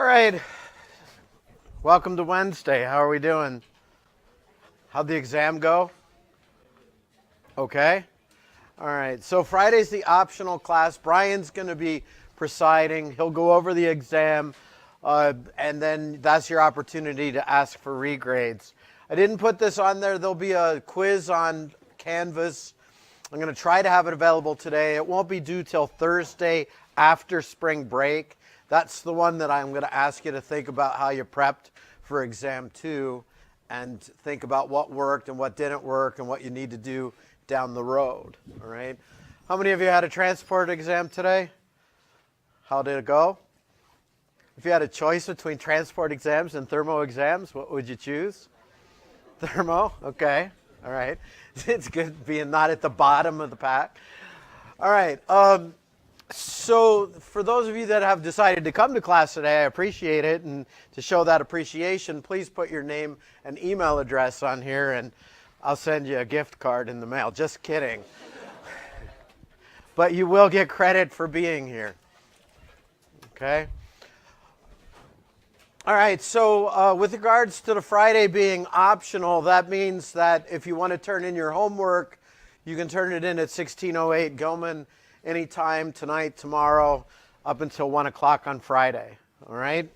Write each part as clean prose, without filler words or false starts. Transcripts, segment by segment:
right. Welcome to Wednesday. How are we doing? How'd the exam go? Okay. All right. So Friday's the optional class. Brian's going to be presiding. He'll go over the exam, and then that's your opportunity to ask for regrades. I didn't put this on there. There'll be a quiz on Canvas. I'm going to try to have it available today. It won't be due till Thursday after spring break. That's the one that I'm going to ask you to think about how you prepped for exam 2 and think about what worked and what didn't work and what you need to do down the road. All right. How many of you had a transport exam today? How did it go? If you had a choice between transport exams and thermo exams, what would you choose? Thermo? Okay. All right. It's good being not at the bottom of the pack. All right. So for those of you that have decided to come to class today, I appreciate it. And to show that appreciation, please put your name and email address on here, and I'll send you a gift card in the mail. Just kidding. But you will get credit for being here. Okay? All right, so with regards to the Friday being optional, that means that if you want to turn in your homework, you can turn it in at 1608 Gilman anytime tonight, tomorrow, up until 1 o'clock on Friday. All right?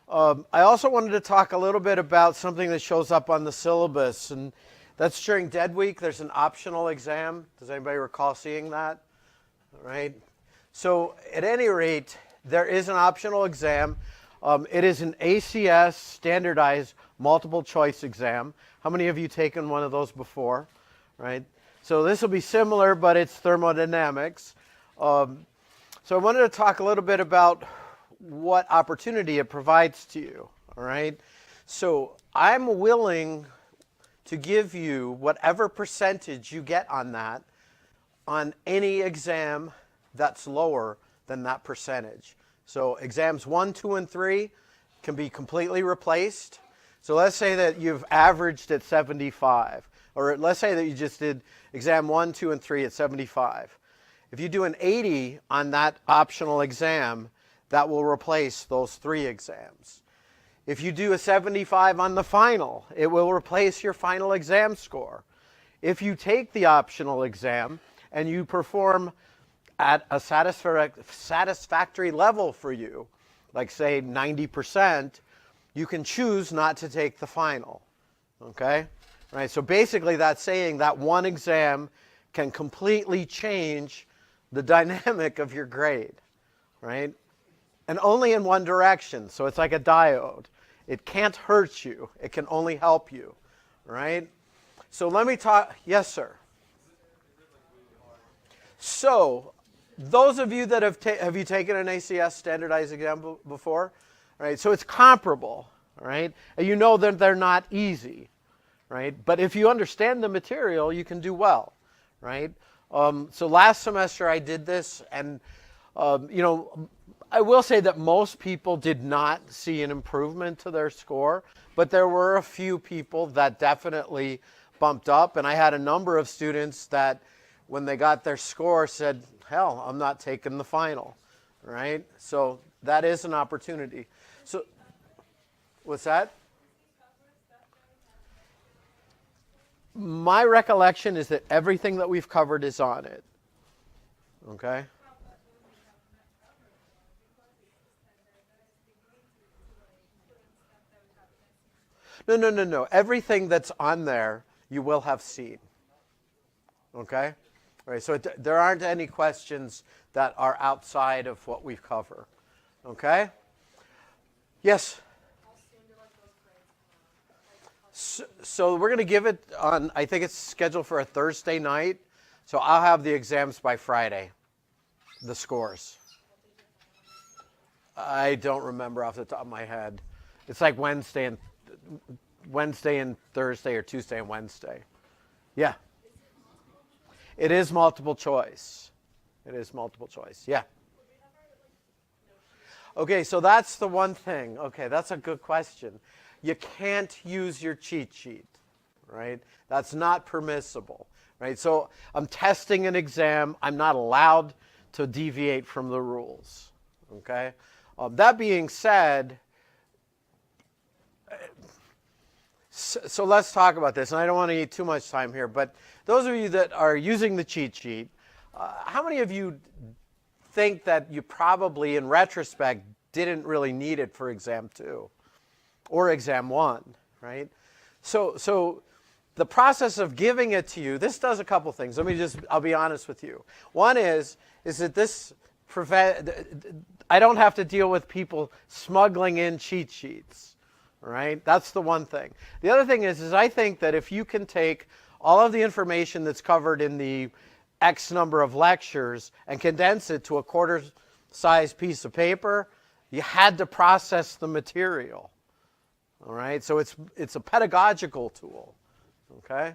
I also wanted to talk a little bit about something that shows up on the syllabus, and that's during Dead Week. There's an optional exam. Does anybody recall seeing that? All right. So at any rate, there is an optional exam. It is an ACS standardized multiple choice exam. How many of you taken one of those before? Right. So this will be similar, but it's thermodynamics. So I wanted to talk a little bit about what opportunity it provides to you. All right. So I'm willing to give you whatever percentage you get on that on any exam that's lower than that percentage. So exams 1, 2, and 3 can be completely replaced. So let's say that you've averaged at 75, or let's say that you just did exam 1, 2, and 3 at 75. If you do an 80 on that optional exam, that will replace those 3 exams. If you do a 75 on the final, it will replace your final exam score. If you take the optional exam and you perform at a satisfactory level for you, like say 90%, you can choose not to take the final. Okay? Right? So basically that's saying that one exam can completely change the dynamic of your grade. Right? And only in one direction. So it's like a diode. It can't hurt you. It can only help you. Right? So let me talk. Yes, sir. So those of you that have you taken an ACS standardized exam before? Right? So it's comparable. Right? And you know that they're not easy. Right? But if you understand the material, you can do well. Right? So last semester I did this, and I will say that most people did not see an improvement to their score, but there were a few people that definitely bumped up, and I had a number of students that when they got their score said, hell, I'm not taking the final, right? So that is an opportunity. So what's that? My recollection is that everything that we've covered is on it. Okay? No. Everything that's on there, you will have seen. Okay? All right, so there aren't any questions that are outside of what we've covered. Okay? Yes? So we're going to give it on, I think it's scheduled for a Thursday night. So I'll have the exams by Friday, the scores. I don't remember off the top of my head. It's like Wednesday and Thursday, or Tuesday and Wednesday. Yeah. It is multiple choice. It is multiple choice. Yeah. Okay, so that's the one thing. Okay, that's a good question. You can't use your cheat sheet, right? That's not permissible, right? So I'm testing an exam. I'm not allowed to deviate from the rules, okay? That being said, so let's talk about this, and I don't want to eat too much time here, but those of you that are using the cheat sheet, how many of you think that you probably, in retrospect, didn't really need it for exam 2 or exam 1, right? So the process of giving it to you, this does a couple things. I'll be honest with you. One is that this I don't have to deal with people smuggling in cheat sheets, right? That's the one thing. The other thing is I think that if you can take all of the information that's covered in the X number of lectures and condense it to a quarter-size piece of paper, you had to process the material, all right? So it's a pedagogical tool, okay?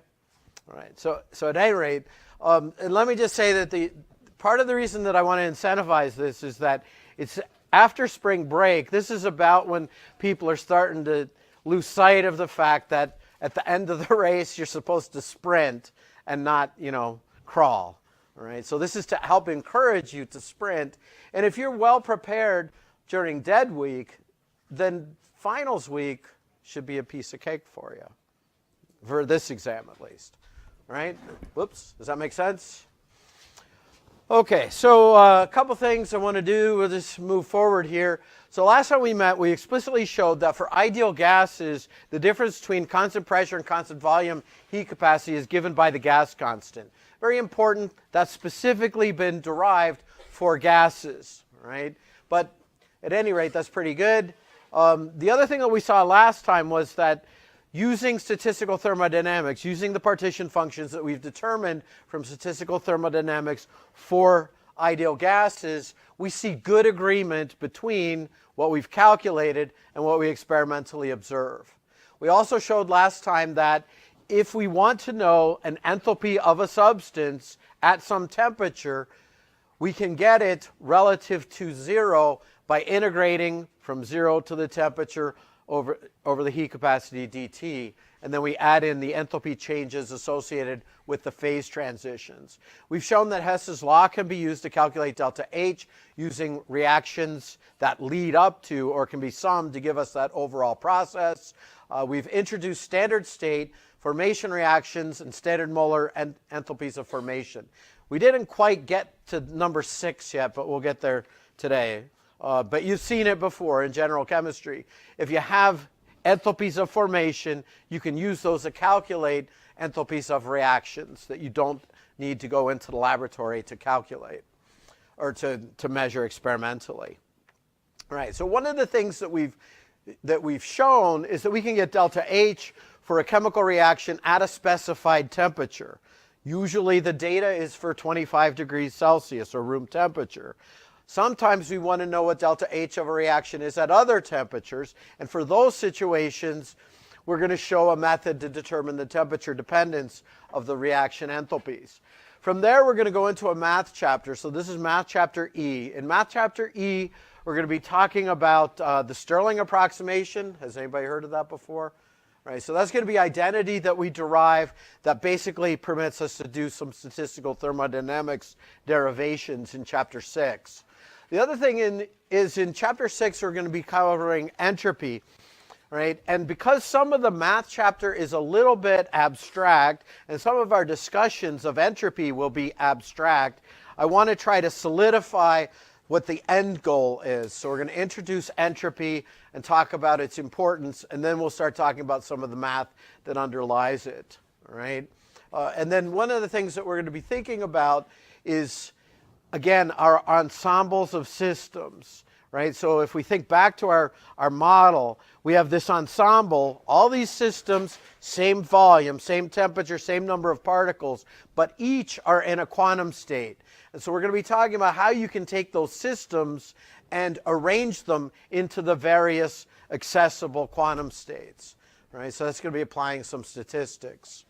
All right, so at any rate, and let me just say that part of the reason that I want to incentivize this is that it's after spring break. This is about when people are starting to lose sight of the fact that at the end of the race, you're supposed to sprint and not, crawl. All right. So this is to help encourage you to sprint. And if you're well prepared during dead week, then finals week should be a piece of cake for you, for this exam at least. All right. Whoops. Does that make sense? Okay, so a couple things I want to do. We'll just move forward here. So last time we met, we explicitly showed that for ideal gases, the difference between constant pressure and constant volume heat capacity is given by the gas constant. Very important. That's specifically been derived for gases, right? But at any rate, that's pretty good. The other thing that we saw last time was that using statistical thermodynamics, using the partition functions that we've determined from statistical thermodynamics for ideal gases, we see good agreement between what we've calculated and what we experimentally observe. We also showed last time that if we want to know an enthalpy of a substance at some temperature, we can get it relative to 0 by integrating from 0 to the temperature over the heat capacity dt, and then we add in the enthalpy changes associated with the phase transitions. We've shown that Hess's law can be used to calculate delta H using reactions that lead up to or can be summed to give us that overall process. We've introduced standard state, formation reactions, and standard molar enthalpies of formation. We didn't quite get to number 6 yet, but we'll get there today. But you've seen it before in general chemistry. If you have enthalpies of formation, you can use those to calculate enthalpies of reactions that you don't need to go into the laboratory to calculate or to measure experimentally. All right, so one of the things that we've shown is that we can get delta H for a chemical reaction at a specified temperature. Usually the data is for 25 degrees Celsius or room temperature. Sometimes we want to know what delta H of a reaction is at other temperatures, and for those situations, we're going to show a method to determine the temperature dependence of the reaction enthalpies. From there, we're going to go into a math chapter. So this is math chapter E. In math chapter E, we're going to be talking about the Stirling approximation. Has anybody heard of that before? Right, so that's going to be identity that we derive that basically permits us to do some statistical thermodynamics derivations in chapter 6. The other thing is in chapter 6, we're going to be covering entropy, right? And because some of the math chapter is a little bit abstract, and some of our discussions of entropy will be abstract, I want to try to solidify what the end goal is. So we're going to introduce entropy and talk about its importance, and then we'll start talking about some of the math that underlies it, all right? And then one of the things that we're going to be thinking about is, again, our ensembles of systems, right? So if we think back to our model, we have this ensemble, all these systems, same volume, same temperature, same number of particles, but each are in a quantum state. And so we're going to be talking about how you can take those systems and arrange them into the various accessible quantum states, right? So that's going to be applying some statistics.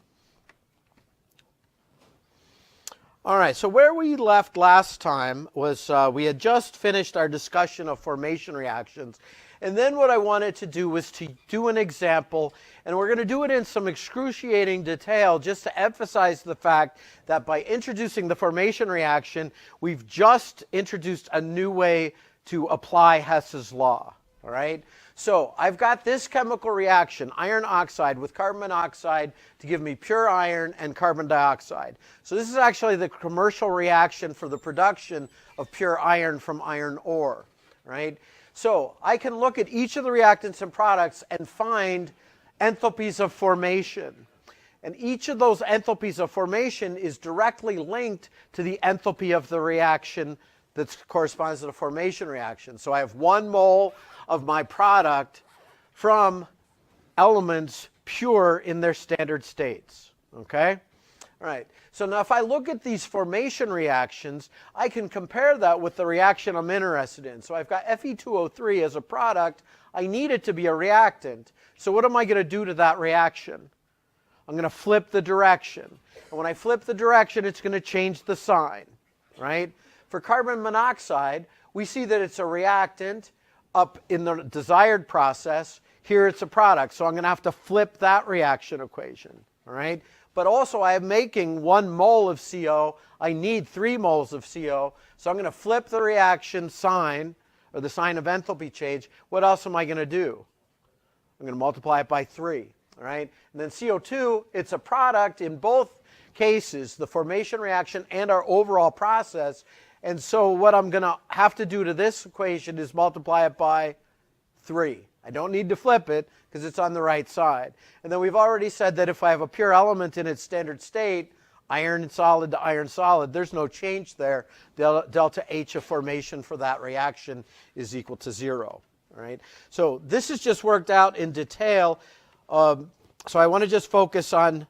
All right, so where we left last time was we had just finished our discussion of formation reactions. And then what I wanted to do was to do an example, and we're going to do it in some excruciating detail just to emphasize the fact that by introducing the formation reaction, we've just introduced a new way to apply Hess's law, all right? So I've got this chemical reaction, iron oxide with carbon monoxide, to give me pure iron and carbon dioxide. So this is actually the commercial reaction for the production of pure iron from iron ore, right? So I can look at each of the reactants and products and find enthalpies of formation. And each of those enthalpies of formation is directly linked to the enthalpy of the reaction that corresponds to the formation reaction. So I have 1 mole of my product from elements pure in their standard states. Okay? All right. So now if I look at these formation reactions, I can compare that with the reaction I'm interested in. So I've got Fe2O3 as a product. I need it to be a reactant. So what am I going to do to that reaction? I'm going to flip the direction. And when I flip the direction, it's going to change the sign, right? For carbon monoxide, we see that it's a reactant up in the desired process. Here it's a product, so I'm going to have to flip that reaction equation, all right? But also I am making 1 mole of CO. I need 3 moles of CO, so I'm going to flip the reaction sign, or the sign of enthalpy change. What else am I going to do? I'm going to multiply it by 3, all right? And then CO2, it's a product in both cases, the formation reaction and our overall process. And so what I'm going to have to do to this equation is multiply it by 3. I don't need to flip it because it's on the right side. And then we've already said that if I have a pure element in its standard state, iron solid to iron solid, there's no change there. Delta H of formation for that reaction is equal to 0. All right? So this is just worked out in detail. So I want to just focus on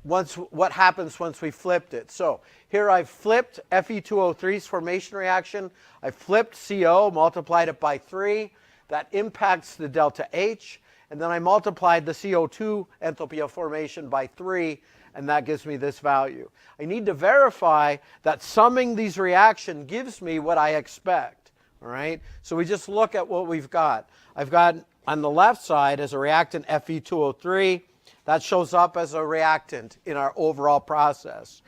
what happens once we flipped it. So here I've flipped Fe2O3's formation reaction. I flipped CO, multiplied it by 3. That impacts the delta H. And then I multiplied the CO2 enthalpy of formation by 3, and that gives me this value. I need to verify that summing these reactions gives me what I expect. All right? So we just look at what we've got. I've got on the left side as a reactant Fe2O3. That shows up as a reactant in our overall process.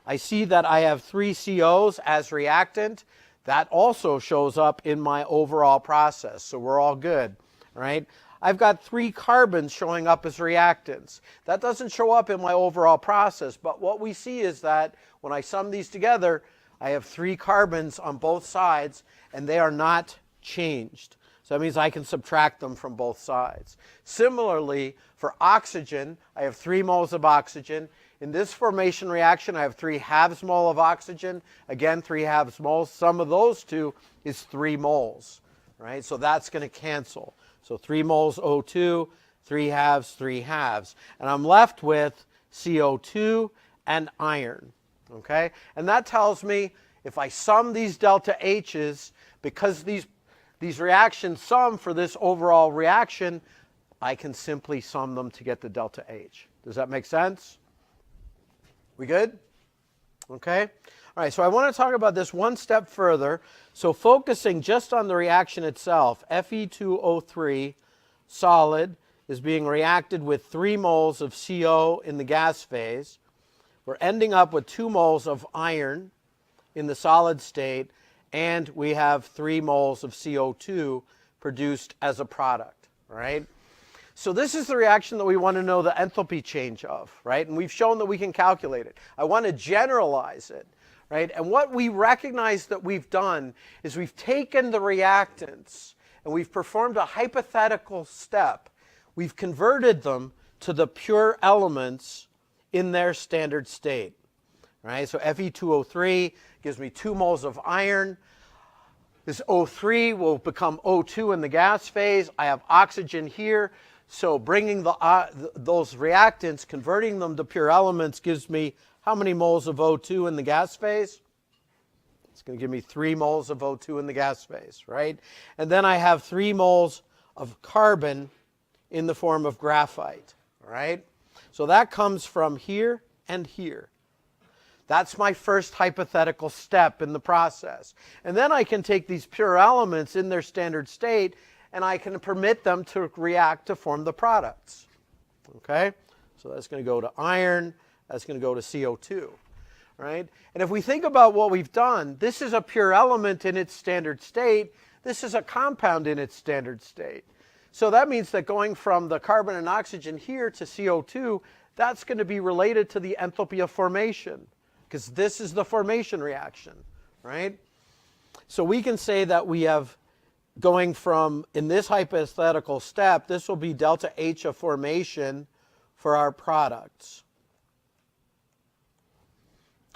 I see that I have 3 COs as reactant. That also shows up in my overall process, so we're all good, right? I've got 3 carbons showing up as reactants. That doesn't show up in my overall process, but what we see is that when I sum these together, I have 3 carbons on both sides, and they are not changed. So that means I can subtract them from both sides. Similarly, for oxygen, I have 3 moles of oxygen. In this formation reaction, I have 3/2 mole of oxygen. Again, 3/2 moles. Sum of those two is 3 moles, right? So that's going to cancel. So 3 moles O2, 3/2, 3/2. And I'm left with CO2 and iron, okay? And that tells me if I sum these delta H's, because these reactions sum for this overall reaction, I can simply sum them to get the delta H. Does that make sense? We good? Okay. All right, so I want to talk about this one step further. So focusing just on the reaction itself, Fe2O3 solid is being reacted with 3 moles of CO in the gas phase. We're ending up with 2 moles of iron in the solid state, and we have 3 moles of CO2 produced as a product, right? So this is the reaction that we want to know the enthalpy change of, right? And we've shown that we can calculate it. I want to generalize it, right? And what we recognize that we've done is we've taken the reactants and we've performed a hypothetical step. We've converted them to the pure elements in their standard state, right? So Fe2O3 gives me 2 moles of iron. This O3 will become O2 in the gas phase. I have oxygen here. So bringing those reactants, converting them to pure elements, gives me how many moles of O2 in the gas phase? It's going to give me 3 moles of O2 in the gas phase, right? And then I have 3 moles of carbon in the form of graphite, right? So that comes from here and here. That's my first hypothetical step in the process. And then I can take these pure elements in their standard state and I can permit them to react to form the products. Okay? So that's going to go to iron. That's going to go to CO2. right? And if we think about what we've done, this is a pure element in its standard state. This is a compound in its standard state. So that means that going from the carbon and oxygen here to CO2, that's going to be related to the enthalpy of formation, because this is the formation reaction, right? So we can say that we have, going from, in this hypothetical step, this will be delta H of formation for our products,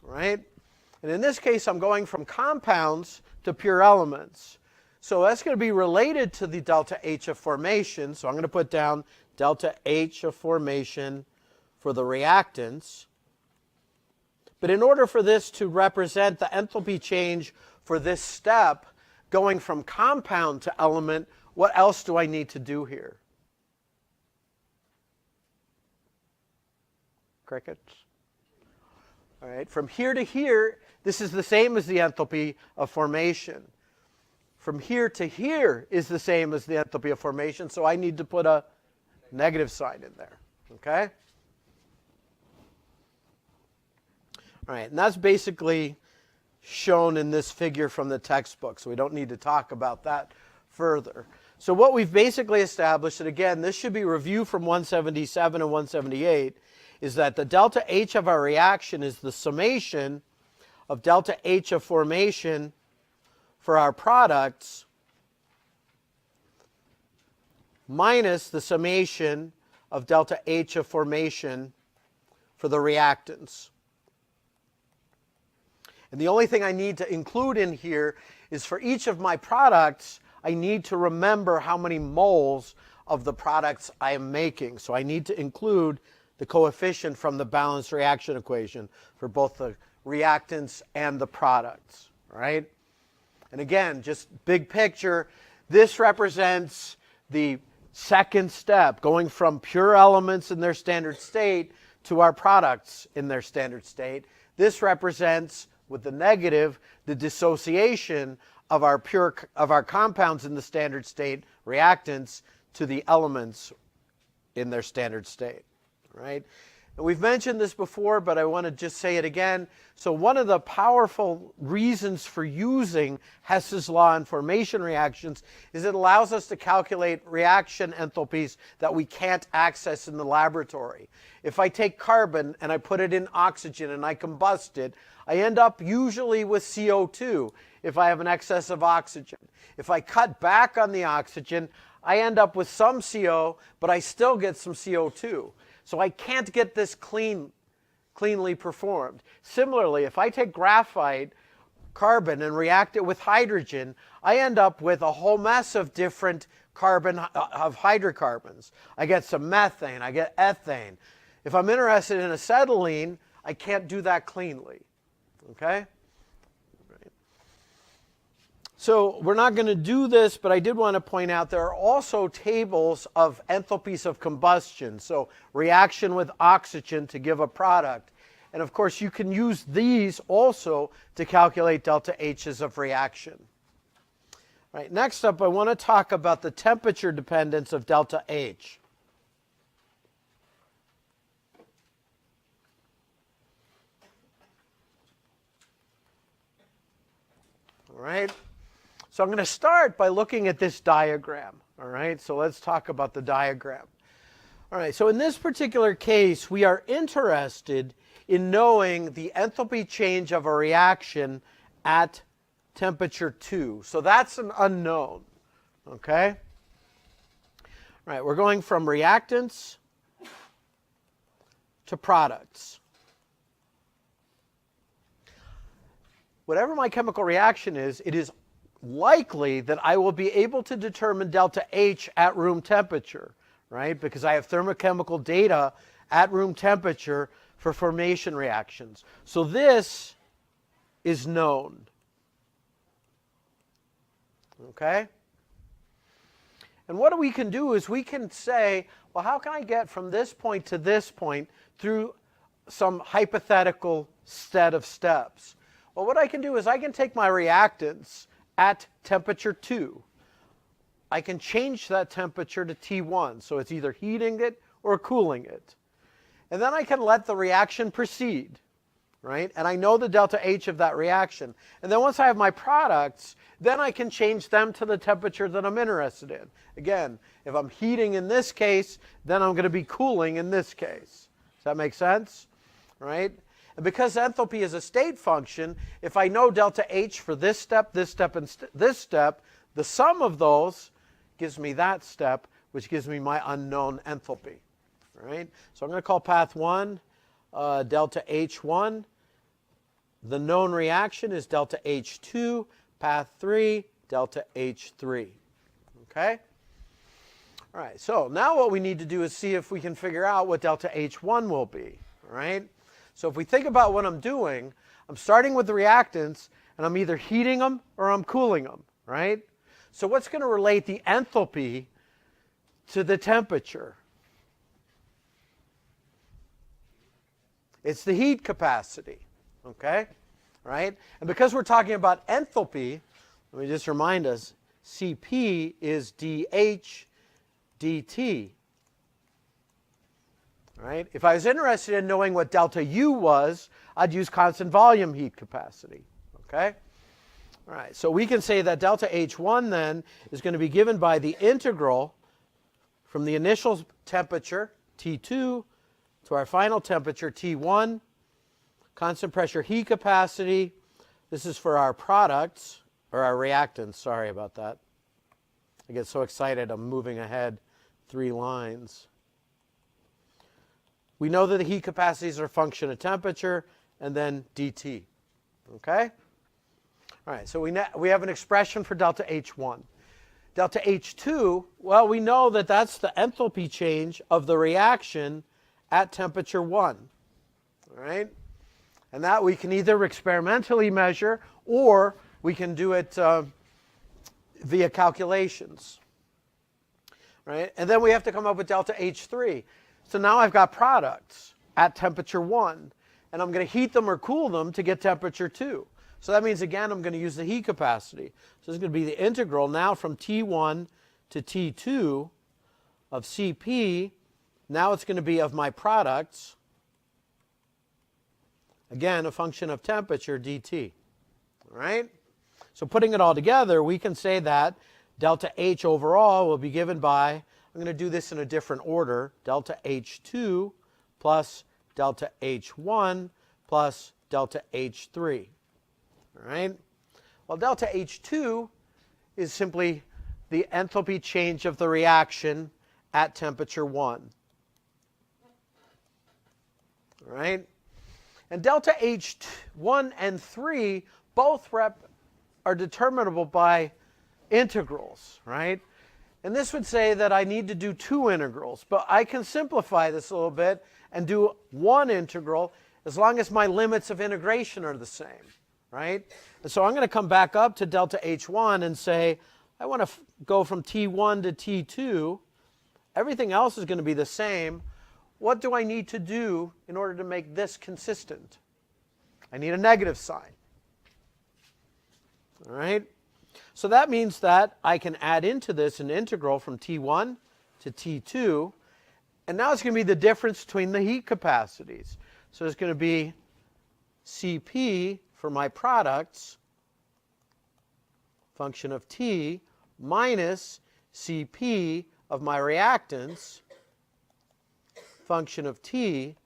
right? And in this case, I'm going from compounds to pure elements. So that's going to be related to the delta H of formation. So I'm going to put down delta H of formation for the reactants. But in order for this to represent the enthalpy change for this step, going from compound to element, what else do I need to do here? Crickets? All right, from here to here, this is the same as the enthalpy of formation. From here to here is the same as the enthalpy of formation, so I need to put a negative sign in there, okay? All right, and that's basically shown in this figure from the textbook, so we don't need to talk about that further. So what we've basically established, and again, this should be reviewed from 177 and 178, is that the delta H of our reaction is the summation of delta H of formation for our products minus the summation of delta H of formation for the reactants. And the only thing I need to include in here is for each of my products, I need to remember how many moles of the products I am making. So I need to include the coefficient from the balanced reaction equation for both the reactants and the products, right? And again, just big picture, this represents the second step, going from pure elements in their standard state to our products in their standard state. This represents, with the negative, the dissociation of our compounds in the standard state reactants to the elements in their standard state, right? And we've mentioned this before, but I want to just say it again. So one of the powerful reasons for using Hess's law in formation reactions is it allows us to calculate reaction enthalpies that we can't access in the laboratory. If I take carbon and I put it in oxygen and I combust it, I end up usually with CO2 if I have an excess of oxygen. If I cut back on the oxygen, I end up with some CO, but I still get some CO2. So I can't get this cleanly performed. Similarly, if I take graphite, carbon, and react it with hydrogen, I end up with a whole mess of different of hydrocarbons. I get some methane, I get ethane. If I'm interested in acetylene, I can't do that cleanly. Okay? So we're not going to do this, but I did want to point out there are also tables of enthalpies of combustion. So reaction with oxygen to give a product. And of course, you can use these also to calculate delta H's of reaction. All right, next up, I want to talk about the temperature dependence of delta H. All right. So I'm going to start by looking at this diagram, all right? So let's talk about the diagram. All right, so in this particular case, we are interested in knowing the enthalpy change of a reaction at temperature 2. So that's an unknown, okay? All right, we're going from reactants to products. Whatever my chemical reaction is, it is likely that I will be able to determine delta H at room temperature, right? Because I have thermochemical data at room temperature for formation reactions. So this is known, okay? And what we can do is we can say, well, how can I get from this point to this point through some hypothetical set of steps? Well, what I can do is I can take my reactants at temperature 2. I can change that temperature to T1, so it's either heating it or cooling it. And then I can let the reaction proceed. right? And I know the delta H of that reaction. And then once I have my products, then I can change them to the temperature that I'm interested in. Again, if I'm heating in this case, then I'm going to be cooling in this case. Does that make sense? Right? And because enthalpy is a state function, if I know delta H for this step, and this step, the sum of those gives me that step, which gives me my unknown enthalpy. All right? So I'm going to call path 1 delta H1. The known reaction is delta H2. Path 3, delta H3. Okay? All right, so now what we need to do is see if we can figure out what delta H1 will be. All right? So if we think about what I'm doing, I'm starting with the reactants, and I'm either heating them or I'm cooling them. Right? So what's going to relate the enthalpy to the temperature? It's the heat capacity. Okay? Right? And because we're talking about enthalpy, let me just remind us, Cp is dH dt. Right? If I was interested in knowing what delta U was, I'd use constant volume heat capacity. Okay? All right, so we can say that delta H1 then is going to be given by the integral from the initial temperature, T2, to our final temperature, T1, constant pressure heat capacity. This is for our products, or our reactants, sorry about that. I get so excited I'm moving ahead 3 lines. We know that the heat capacities are a function of temperature, and then dt. Okay? All right, so we have an expression for delta H1. Delta H2, well, we know that that's the enthalpy change of the reaction at temperature 1. All right? And that we can either experimentally measure, or we can do it via calculations. Right? And then we have to come up with delta H3. So now I've got products at temperature 1, and I'm going to heat them or cool them to get temperature 2. So that means, again, I'm going to use the heat capacity. So this is going to be the integral now from T1 to T2 of Cp. Now it's going to be of my products. Again, a function of temperature, dt. All right? So putting it all together, we can say that delta H overall will be given by, I'm going to do this in a different order, delta H2 plus delta H1 plus delta H3. All right? Well, delta H2 is simply the enthalpy change of the reaction at temperature 1. All right? And delta H1 and 3 both are determinable by integrals, right? And this would say that I need to do 2 integrals, but I can simplify this a little bit and do 1 integral as long as my limits of integration are the same, right? And so I'm going to come back up to delta H1 and say, I want to go from T1 to T2. Everything else is going to be the same. What do I need to do in order to make this consistent? I need a negative sign. All right? So that means that I can add into this an integral from T1 to T2. And now it's going to be the difference between the heat capacities. So it's going to be Cp for my products, function of T, minus Cp of my reactants, function of T,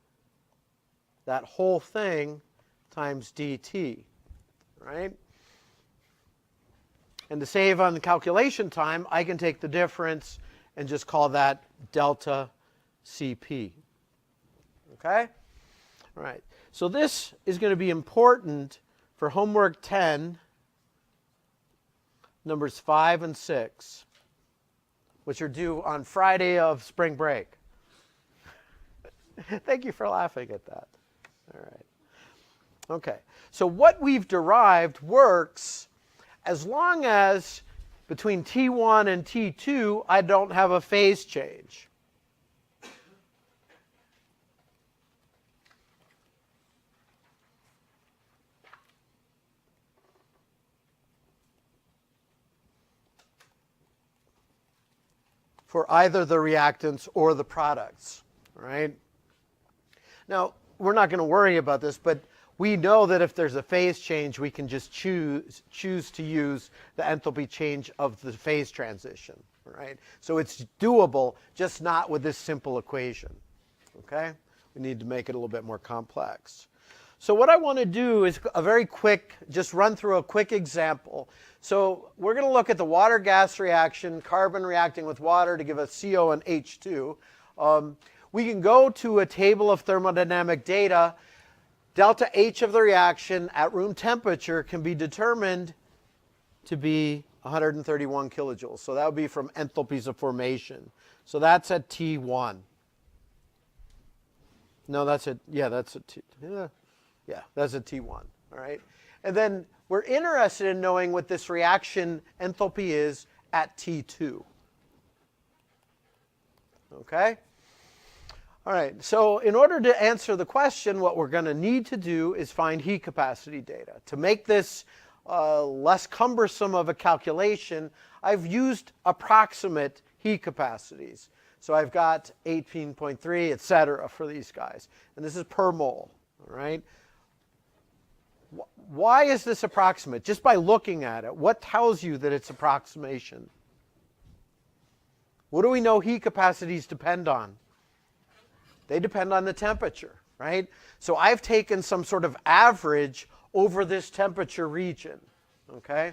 that whole thing times dt, right? And to save on the calculation time, I can take the difference and just call that delta Cp. Okay? All right. So this is going to be important for homework 10, numbers 5 and 6, which are due on Friday of spring break. Thank you for laughing at that. All right. Okay. So what we've derived works as long as between T1 and T2 I don't have a phase change. For either the reactants or the products, right? Now, we're not going to worry about this, but we know that if there's a phase change, we can just choose to use the enthalpy change of the phase transition, right? So it's doable, just not with this simple equation, okay? We need to make it a little bit more complex. So what I want to do is a very quick, just run through a quick example. So we're going to look at the water-gas reaction, carbon reacting with water to give us CO and H2. We can go to a table of thermodynamic data. Delta H of the reaction at room temperature can be determined to be 131 kilojoules. So that would be from enthalpies of formation. So that's at T1. No, that's at, yeah, that's at T, yeah, that's at T1, all right? And then we're interested in knowing what this reaction enthalpy is at T2. Okay? All right, so in order to answer the question, what we're going to need to do is find heat capacity data. To make this less cumbersome of a calculation, I've used approximate heat capacities. So I've got 18.3, et cetera, for these guys. And this is per mole, all right? Why is this approximate? Just by looking at it, what tells you that it's approximation? What do we know heat capacities depend on? They depend on the temperature, right? So I've taken some sort of average over this temperature region, okay?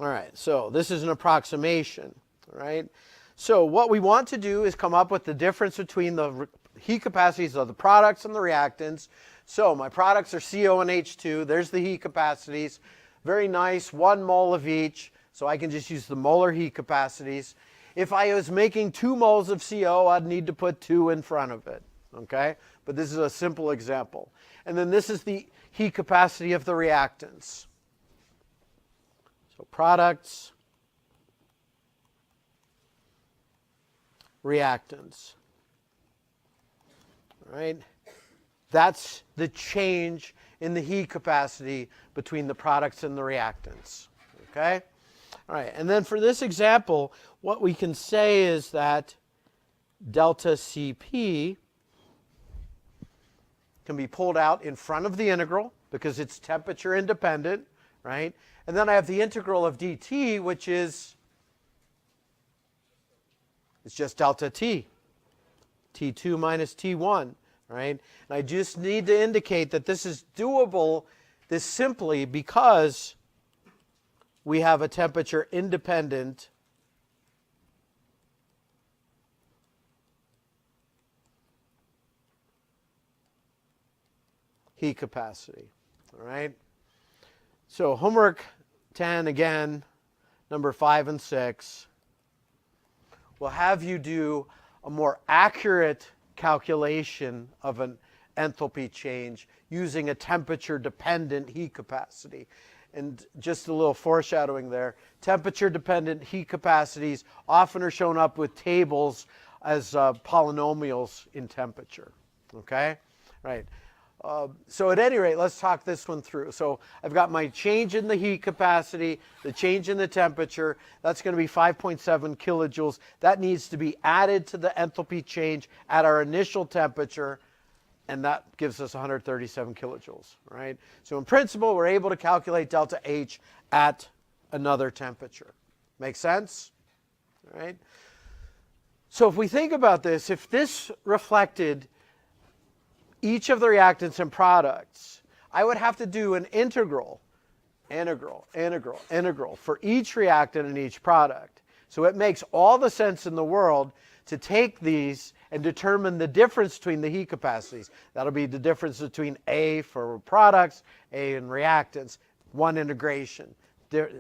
All right, so this is an approximation, all right? So what we want to do is come up with the difference between the heat capacities of the products and the reactants. So my products are CO and H2. There's the heat capacities. Very nice, 1 mole of each. So I can just use the molar heat capacities. If I was making 2 moles of CO, I'd need to put 2 in front of it, okay? But this is a simple example. And then this is the heat capacity of the reactants. So products, reactants. All right? That's the change in the heat capacity between the products and the reactants. Okay? All right, and then for this example, what we can say is that delta Cp can be pulled out in front of the integral because it's temperature independent, right? And then I have the integral of dt, which is it's just delta T, T2 minus T1, right? And I just need to indicate that this is doable, this simply because we have a temperature independent heat capacity, all right? So homework 10 again, number 5 and 6, will have you do a more accurate calculation of an enthalpy change using a temperature-dependent heat capacity. And just a little foreshadowing there, temperature-dependent heat capacities often are shown up with tables as polynomials in temperature, okay? Right. So at any rate, let's talk this one through. So I've got my change in the heat capacity, the change in the temperature. That's going to be 5.7 kilojoules. That needs to be added to the enthalpy change at our initial temperature, and that gives us 137 kilojoules, right? So in principle, we're able to calculate delta H at another temperature. Make sense? All right? So if we think about this, if this reflected each of the reactants and products, I would have to do an integral for each reactant and each product. So it makes all the sense in the world to take these and determine the difference between the heat capacities. That'll be the difference between A for products, A in reactants, one integration,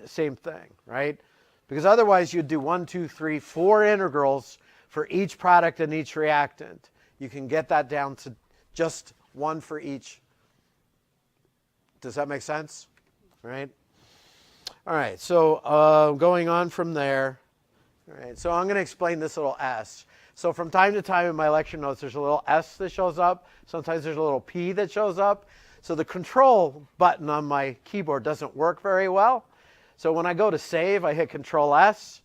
same thing, right? Because otherwise you'd do 1, 2, 3, 4 integrals for each product and each reactant. You can get that down to just one for each. Does that make sense? Right? All right, so going on from there. All right, so I'm going to explain this little S. So from time to time in my lecture notes, there's a little S that shows up. Sometimes there's a little P that shows up. So the control button on my keyboard doesn't work very well. So when I go to save, I hit Control S,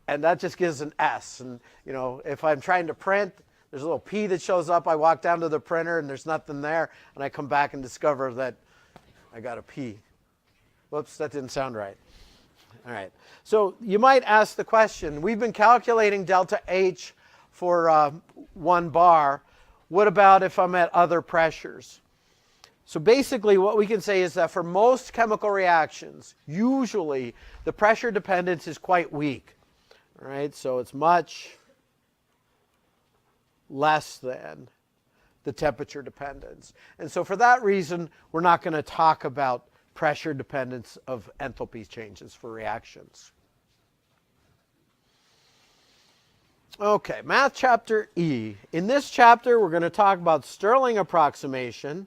and that just gives an S. And you know, if I'm trying to print, There's a little P that shows up. I walk down to the printer and there's nothing there. And I come back and discover that I got a P. Whoops, that didn't sound right. All right. So you might ask the question, we've been calculating delta H for 1 bar. What about if I'm at other pressures? So basically what we can say is that for most chemical reactions, usually the pressure dependence is quite weak. All right, so it's much less than the temperature dependence. And so for that reason, we're not going to talk about pressure dependence of enthalpy changes for reactions. Okay, Math Chapter E. In this chapter, we're going to talk about Stirling approximation.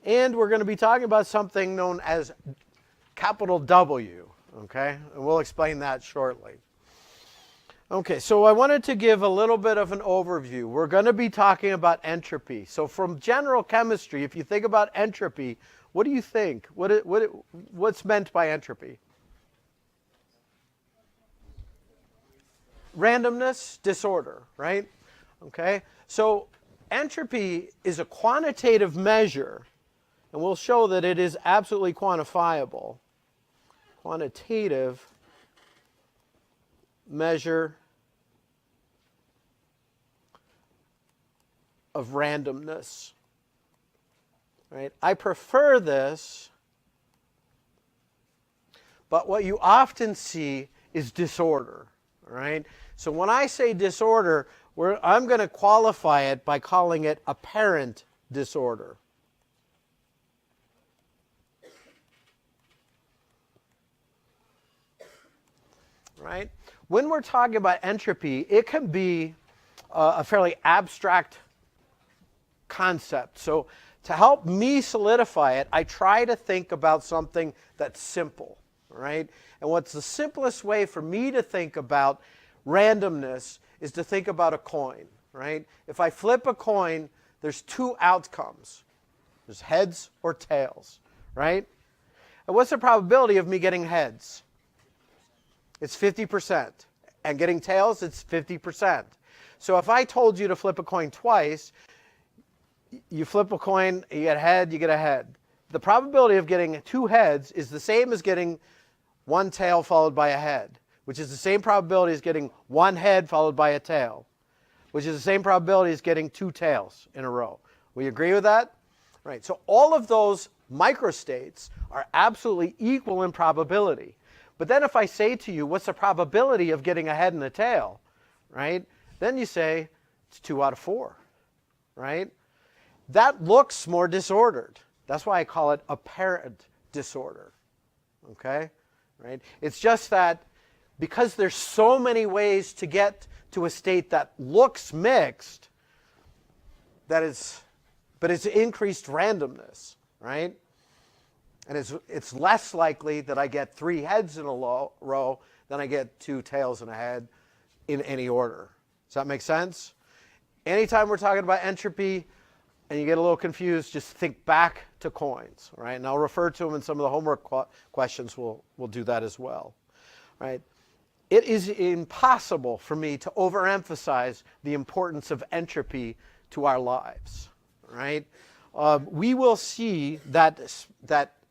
And we're going to be talking about something known as capital W, okay? And we'll explain that shortly. Okay, so I wanted to give a little bit of an overview. We're going to be talking about entropy. So from general chemistry, if you think about entropy, what do you think? What's meant by entropy? Randomness, disorder, right? Okay, so entropy is a quantitative measure. And we'll show that it is absolutely quantifiable. Quantitative measure of randomness. Right? I prefer this, but what you often see is disorder. Right? So when I say disorder, I'm going to qualify it by calling it apparent disorder. Right? When we're talking about entropy, it can be a fairly abstract concept. So to help me solidify it, I try to think about something that's simple. Right? And what's the simplest way for me to think about randomness is to think about a coin. Right? If I flip a coin, there's 2 outcomes. There's heads or tails. Right? And what's the probability of me getting heads? It's 50%. And getting tails, it's 50%. So if I told you to flip a coin twice, you flip a coin, you get a head, you get a head. The probability of getting 2 heads is the same as getting 1 tail followed by a head, which is the same probability as getting 1 head followed by a tail, which is the same probability as getting 2 tails in a row. We agree with that? Right. So all of those microstates are absolutely equal in probability. But then if I say to you, what's the probability of getting a head and a tail, right? Then you say, it's 2 out of 4, right? That looks more disordered. That's why I call it apparent disorder, okay? Right? It's just that because there's so many ways to get to a state that looks mixed, but it's increased randomness, right? And it's less likely that I get 3 heads in a row than I get 2 tails and a head in any order. Does that make sense? Anytime we're talking about entropy and you get a little confused, just think back to coins, right? And I'll refer to them in some of the homework questions. We'll do that as well, right? It is impossible for me to overemphasize the importance of entropy to our lives, right? We will see that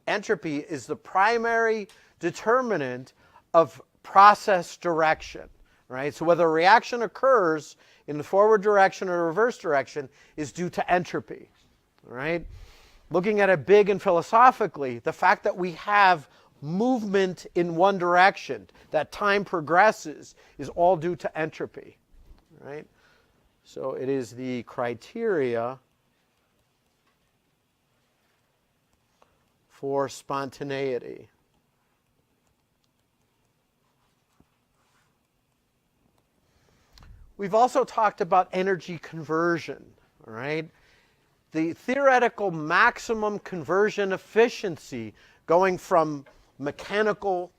entropy is the primary determinant of process direction, right? So whether a reaction occurs in the forward direction or reverse direction is due to entropy, right? Looking at it big and philosophically, the fact that we have movement in one direction, that time progresses, is all due to entropy, right? So it is the criteria for spontaneity. We've also talked about energy conversion, all right? The theoretical maximum conversion efficiency going from mechanical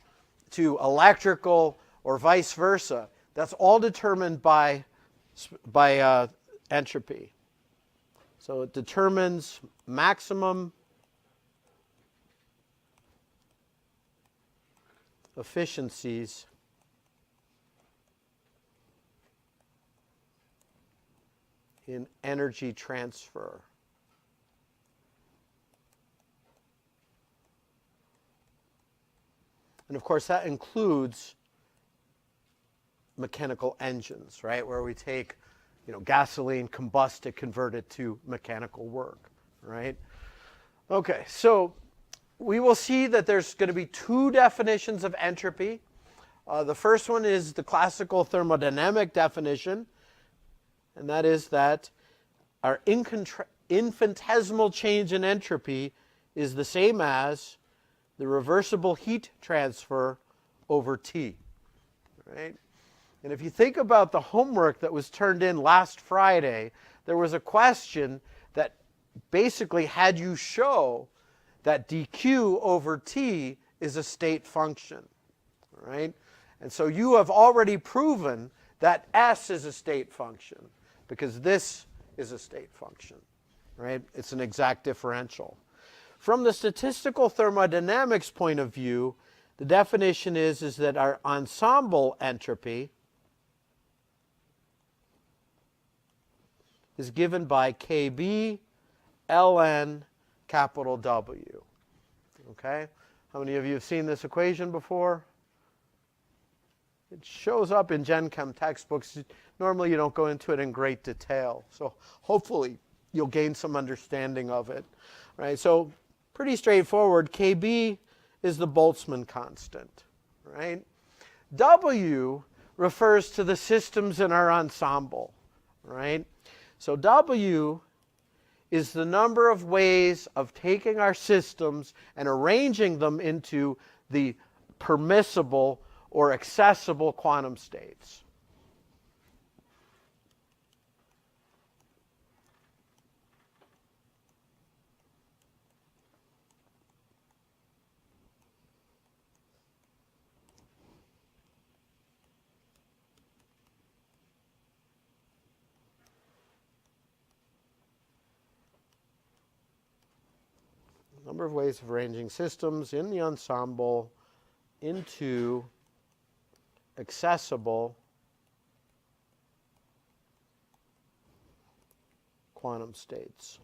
to electrical or vice versa, that's all determined by entropy. So it determines maximum efficiencies in energy transfer. And of course, that includes mechanical engines, right? Where we take, gasoline, combust it, convert it to mechanical work, right? Okay, so we will see that there's going to be two definitions of entropy. The first one is the classical thermodynamic definition, and that is that our infinitesimal change in entropy is the same as the reversible heat transfer over T, right? And if you think about the homework that was turned in last Friday, there was a question that basically had you show that dq over T is a state function, right? And so you have already proven that S is a state function because this is a state function, right? It's an exact differential. From the statistical thermodynamics point of view, the definition is that our ensemble entropy is given by Kb ln capital W. Okay? How many of you have seen this equation before? It shows up in Gen Chem textbooks. Normally you don't go into it in great detail. So hopefully you'll gain some understanding of it. Right? So pretty straightforward. Kb is the Boltzmann constant. Right? W refers to the systems in our ensemble. Right? So W is the number of ways of taking our systems and arranging them into the permissible or accessible quantum states. Number of ways of arranging systems in the ensemble into accessible quantum states.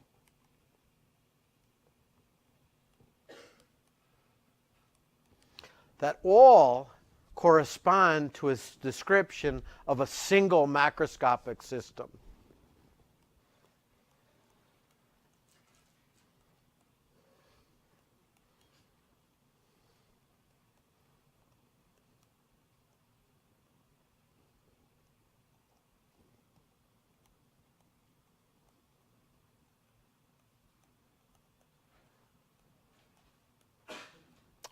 That all correspond to a description of a single macroscopic system.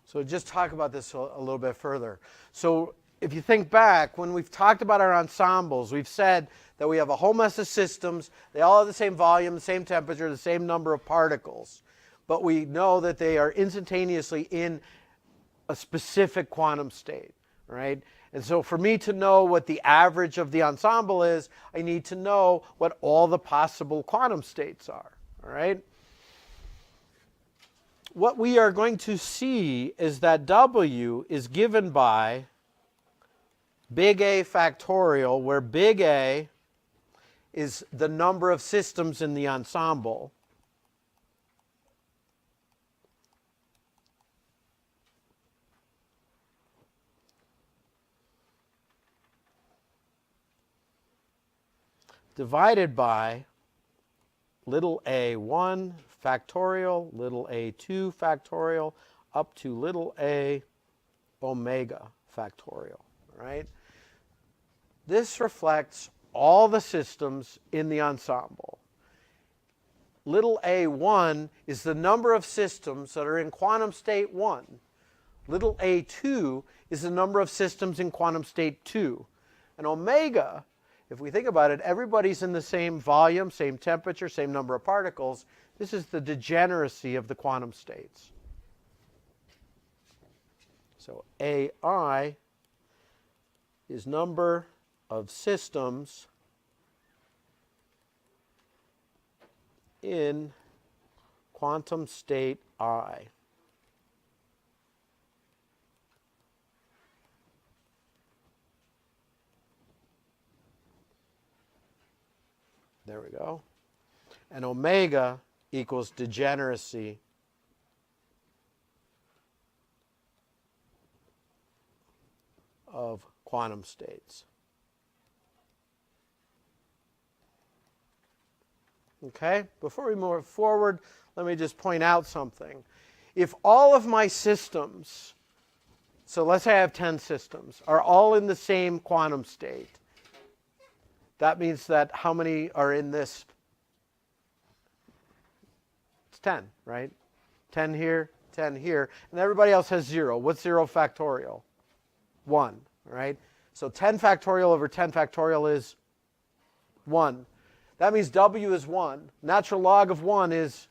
So just talk about this a little bit further. So if you think back, when we've talked about our ensembles, we've said that we have a whole mess of systems. They all have the same volume, the same temperature, the same number of particles. But we know that they are instantaneously in a specific quantum state, right? And so for me to know what the average of the ensemble is, I need to know what all the possible quantum states are, all right? What we are going to see is that W is given by big A factorial, where big A is the number of systems in the ensemble, divided by little a1 factorial, little a2 factorial, up to little a omega factorial, right? This reflects all the systems in the ensemble. Little a1 is the number of systems that are in quantum state 1. Little a2 is the number of systems in quantum state 2. And omega, if we think about it, everybody's in the same volume, same temperature, same number of particles. This is the degeneracy of the quantum states. So AI is number of systems in quantum state I. There we go. And omega equals degeneracy of quantum states. Okay? Before we move forward, let me just point out something. If all of my systems, so let's say I have 10 systems, are all in the same quantum state, that means that how many are in this? It's 10, right? 10 here, 10 here, and everybody else has 0. What's 0 factorial? 1, right? So 10 factorial over 10 factorial is 1. That means W is 1. Natural log of 1 is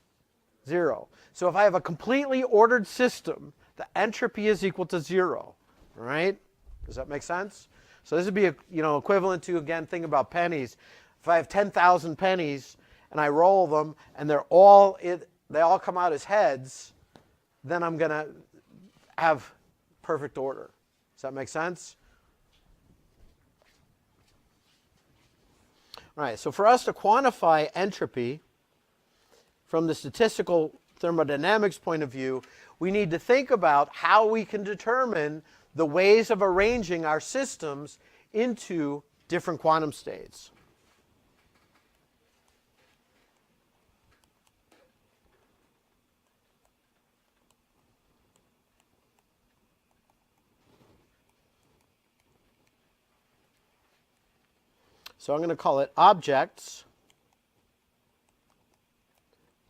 0. So if I have a completely ordered system, the entropy is equal to 0. Right? Does that make sense? So this would be equivalent to, again, think about pennies. If I have 10,000 pennies and I roll them and they all come out as heads, then I'm going to have perfect order. Does that make sense? All right, so for us to quantify entropy from the statistical thermodynamics point of view, we need to think about how we can determine the ways of arranging our systems into different quantum states. So I'm going to call it objects,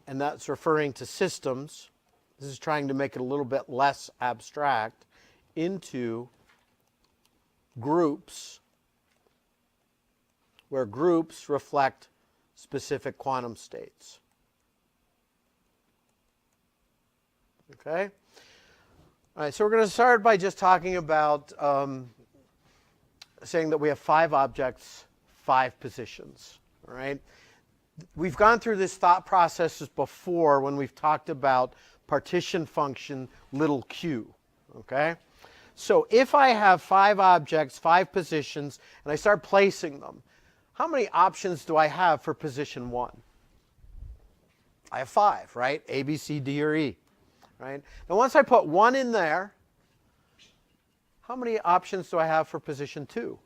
and that's referring to systems. This is trying to make it a little bit less abstract, into groups, where groups reflect specific quantum states. Okay? All right, so we're going to start by just talking about saying that we have 5 objects, 5 positions. All right? We've gone through this thought processes before when we've talked about partition function little q. Okay? So if I have 5 objects, 5 positions, and I start placing them, how many options do I have for position 1? I have 5, right? A, B, C, D, or E. Right? Now once I put 1 in there, how many options do I have for position 2?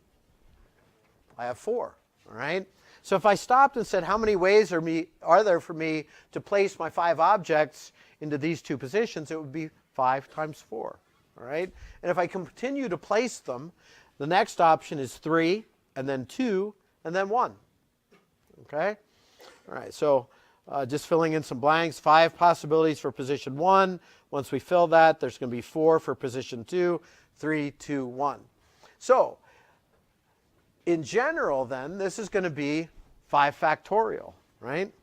I have 4. All right? So if I stopped and said how many ways are there for me to place my 5 objects into these 2 positions, it would be 5 times 4. All right? And if I continue to place them, the next option is 3, and then 2, and then 1. Okay? All right, so just filling in some blanks, 5 possibilities for position 1. Once we fill that, there's going to be 4 for position 2, 3, 2, 1. So in general, then, this is going to be 5 factorial, right?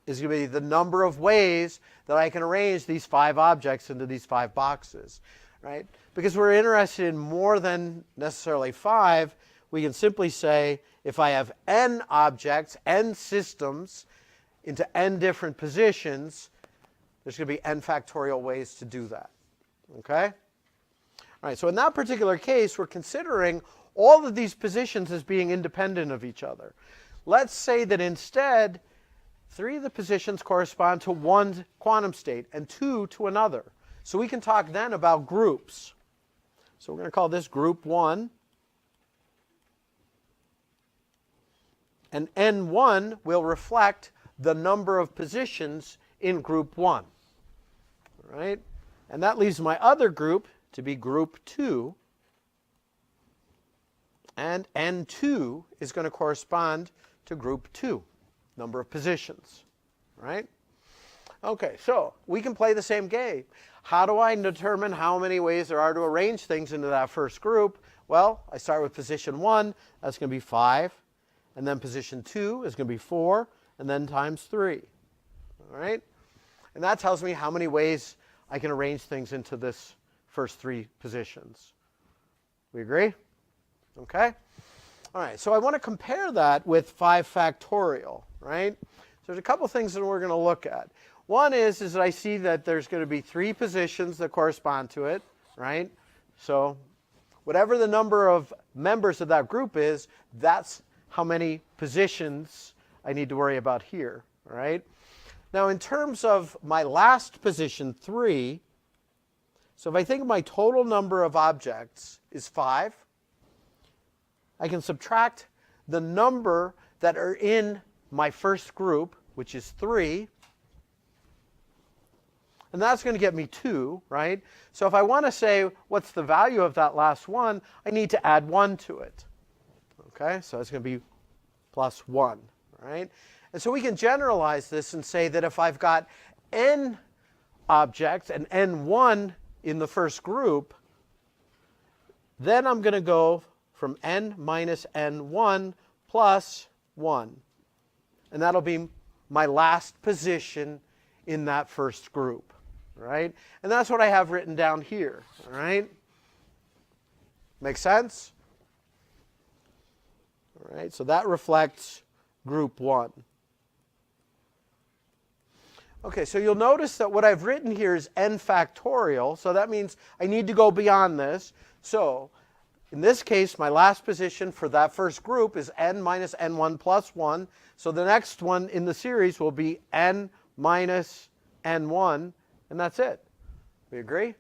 Is going to be the number of ways that I can arrange these 5 objects into these 5 boxes, right? Because we're interested in more than necessarily 5, we can simply say if I have n objects, n systems into n different positions, there's going to be n factorial ways to do that. Okay? All right, so in that particular case, we're considering all of these positions as being independent of each other. Let's say that instead 3 of the positions correspond to one quantum state and 2 to another. So we can talk then about groups. So we're going to call this group 1. And N1 will reflect the number of positions in group 1. All right? And that leaves my other group to be group 2. And N2 is going to correspond to group 2, number of positions. Right? Okay, so we can play the same game. How do I determine how many ways there are to arrange things into that first group? Well, I start with position 1. That's going to be 5. And then position 2 is going to be 4. And then times 3. All right? And that tells me how many ways I can arrange things into this first 3 positions. We agree? Okay? All right, so I want to compare that with 5 factorial, right? So there's a couple things that we're going to look at. One is that I see that there's going to be 3 positions that correspond to it, right? So whatever the number of members of that group is, that's how many positions I need to worry about here, all right? Now, in terms of my last position, 3, so if I think my total number of objects is 5, I can subtract the number that are in my first group, which is 3, and that's going to get me 2, right? So if I want to say what's the value of that last one, I need to add 1 to it. Okay, so it's going to be plus 1, right? And so we can generalize this and say that if I've got n objects and n1 in the first group, then I'm going to go from n minus n1 plus 1. And that'll be my last position in that first group, right? And that's what I have written down here, all right? Make sense? All right, so that reflects group 1. Okay, so you'll notice that what I've written here is n factorial, so that means I need to go beyond this. So in this case, my last position for that first group is n minus n1 plus 1. So the next one in the series will be n minus n1, and that's it. We agree?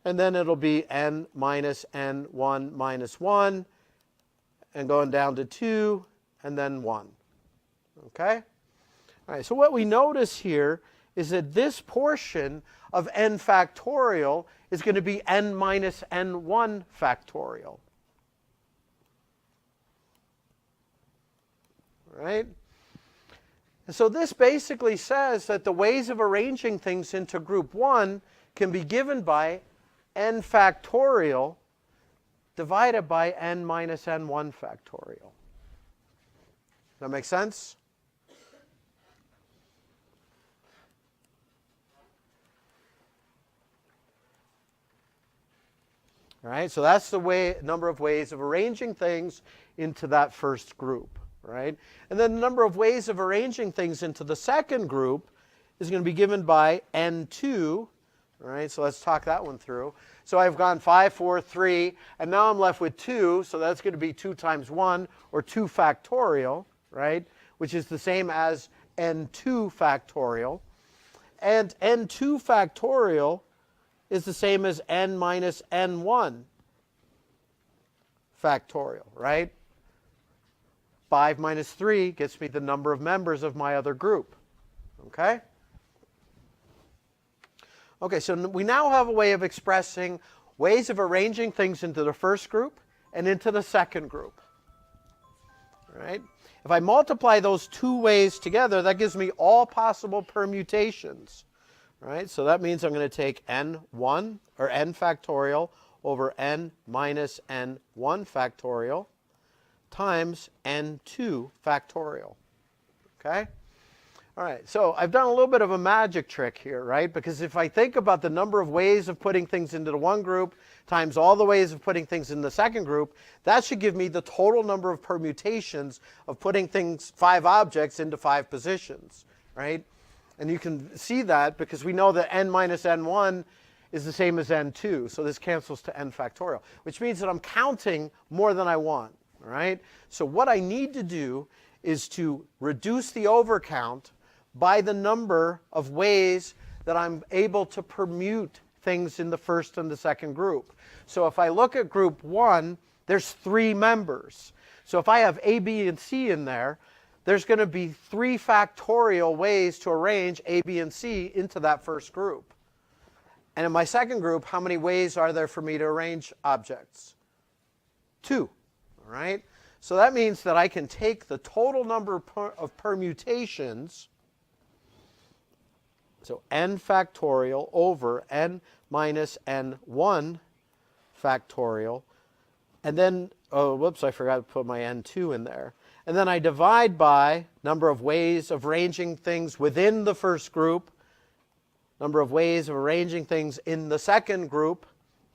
And then it'll be n minus n1 minus 1, and going down to 2, and then 1. Okay? All right, so what we notice here is that this portion of n factorial is going to be n minus n1 factorial. Right? And so this basically says that the ways of arranging things into group 1 can be given by n factorial divided by n minus n1 factorial. Does that make sense? All right, so that's the number of ways of arranging things into that first group, right? And then the number of ways of arranging things into the second group is going to be given by n2. All right, so let's talk that one through. So I've gone 5, 4, 3, and now I'm left with 2, so that's going to be 2 times 1, or 2 factorial, right? Which is the same as n2 factorial. And n2 factorial is the same as n minus n1 factorial, right? 5 minus 3 gets me the number of members of my other group. Okay? Okay, so we now have a way of expressing ways of arranging things into the first group and into the second group. All right? If I multiply those two ways together, that gives me all possible permutations. Right? So that means I'm going to take n1, or n factorial, over n minus n1 factorial times n2 factorial. Okay? All right, so I've done a little bit of a magic trick here, right? Because if I think about the number of ways of putting things into the one group times all the ways of putting things in the second group, that should give me the total number of permutations of putting things, 5 objects, into 5 positions, right? And you can see that because we know that n minus n1 is the same as n2, so this cancels to n factorial, which means that I'm counting more than I want, all right? So what I need to do is to reduce the overcount by the number of ways that I'm able to permute things in the first and the second group. So if I look at group 1, there's 3 members. So if I have A, B, and C in there, there's going to be 3 factorial ways to arrange A, B, and C into that first group. And in my second group, how many ways are there for me to arrange objects? 2, all right? So that means that I can take the total number of permutations, so n factorial over n minus n1 factorial, and then, oh, whoops, I forgot to put my n2 in there. And then I divide by number of ways of arranging things within the first group, number of ways of arranging things in the second group,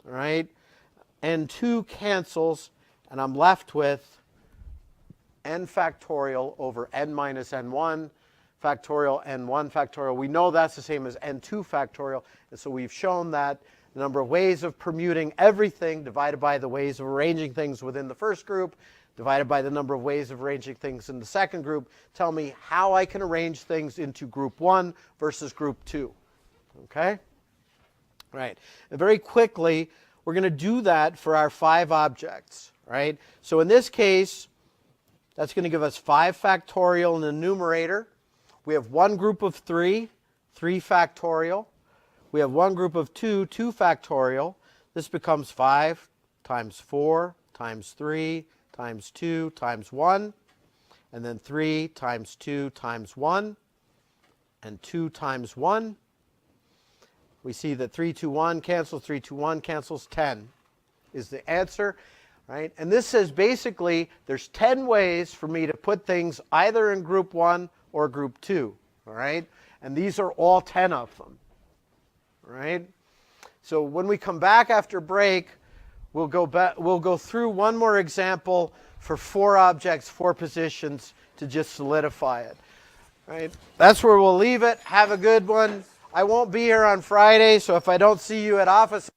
all right? n2 cancels, and I'm left with n factorial over n minus n1 factorial, n1 factorial. We know that's the same as n2 factorial, and so we've shown that the number of ways of permuting everything divided by the ways of arranging things within the first group, divided by the number of ways of arranging things in the second group. Tell me how I can arrange things into group 1 versus group 2. Okay? Right. And very quickly, we're going to do that for our 5 objects. Right? So in this case, that's going to give us 5 factorial in the numerator. We have one group of 3, 3 factorial. We have one group of 2, 2 factorial. This becomes 5 times 4 times 3 times 2 times 1. And then 3 times 2 times 1. And 2 times 1. We see that 3, 2, 1 cancels, 3, 2, 1 cancels, 10 is the answer. Right? And this says basically there's 10 ways for me to put things either in group 1 or group 2. All right? And these are all 10 of them. Right? So when we come back after break, we'll go through one more example for 4 objects, 4 positions to just solidify it. Right? That's where we'll leave it. Have a good one. I won't be here on Friday, so if I don't see you at office